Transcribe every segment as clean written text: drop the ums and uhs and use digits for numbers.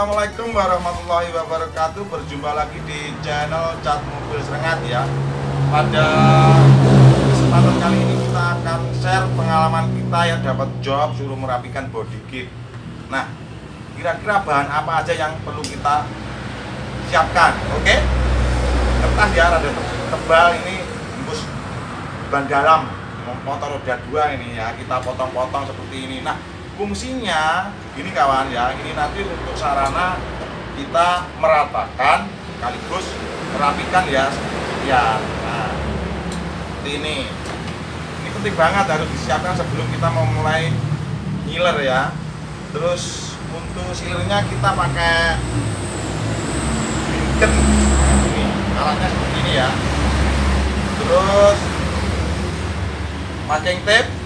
Assalamualaikum warahmatullahi wabarakatuh. Berjumpa lagi di channel cat mobil SRENGAT ya. Pada kesempatan kali ini kita akan share pengalaman kita yang dapat job suruh merapikan bodykit. Nah, kira-kira bahan apa aja yang perlu kita siapkan? Oke? Kertas ya, rada tebal ini, embus ban dalam motor roda 2 ini ya. Kita potong-potong seperti ini. Nah, fungsinya ini kawan ya, ini nanti untuk sarana kita meratakan sekaligus merapikan ya, sekian. Nah, seperti ini penting banget, harus disiapkan sebelum kita mau mulai ngiler ya. Terus untuk sealernya kita pakai BENGKEL, ini alatnya seperti ini ya. Terus packing tape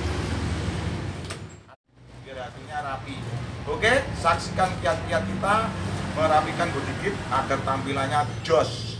hasilnya rapi. Oke, saksikan kiat-kiat kita merapikan bodykit agar tampilannya jos.